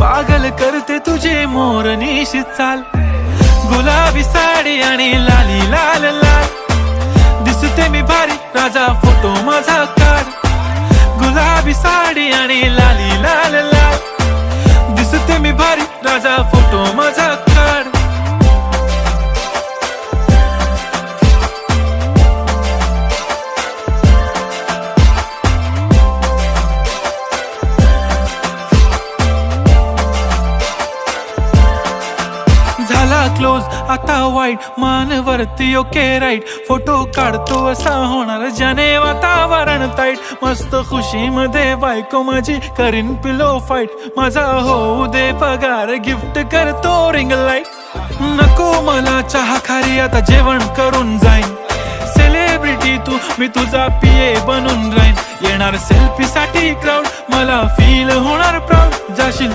पागल करते तुझे मोरनीशी चाल, गुलाबी साडी आणि लाली लाल लाल. दिसते मी भारी राजा फोटो माझा काढ, गुलाबी साडी आणि लाली लाल लाल. दिसते मी भारी राजा फोटो माझा काढ. झाला क्लोज आता वाईट, मानवरती ओके राईट. फोटो काढतो असा होणार ज्याने वातावरण ताईट. मस्त खुशी मध्ये बायको माझी करीन पिलो फाईट. माझा होऊ दे पगार गिफ्ट करतो रिंग लाईट. नको मला चहा खारी आता जेवण करून जाईन. सेलिब्रिटी तू मी तुझा पिये बनून राहीन. येणार सेल्फी साठी क्राऊड मला फील होणार प्राऊड. जाशील